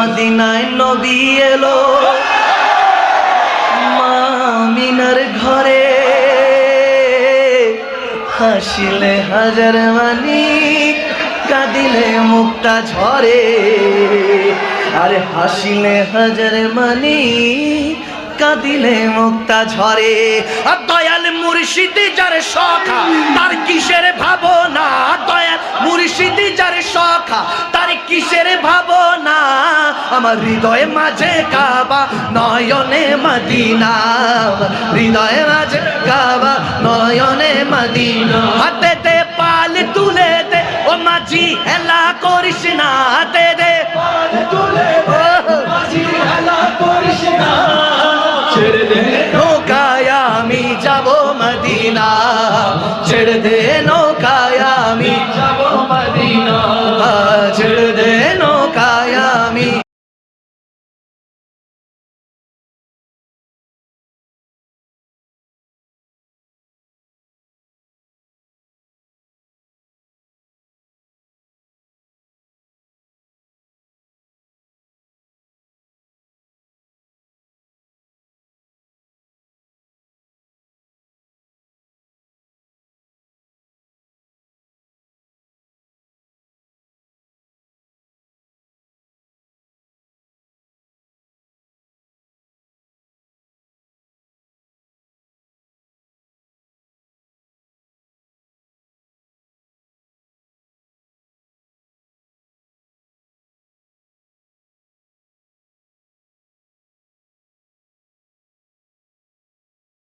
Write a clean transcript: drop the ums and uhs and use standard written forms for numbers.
মদিনায় নবী এলো মা আমিনার ঘরে, হাসিলে হাজার মানিক কাঁদিলে মুক্তা ঝরে। আরে হাসিলে হাজার মানিক কাঁদিলে মুক্তা ঝরে। আর দয়াল মুর্শিদি যার সখা তার কিসের ভাবনা, দয়াল মুর্শিদি যার সখা তার কিসের ভাবনা। আমার হৃদয়ে মাঝে কাবা নয়নে মদিনা, হৃদয়ে মাঝে কাবা নয়নে মদিনা। হাতেতে পাল তুলে দে ও মাঝি হেলা করিস না, হাতে দে পাল তুলে দে মাঝি হেলা করিস না। ছেড়ে দে নৌকায় আমি যাব মদিনা, ছেড়ে দে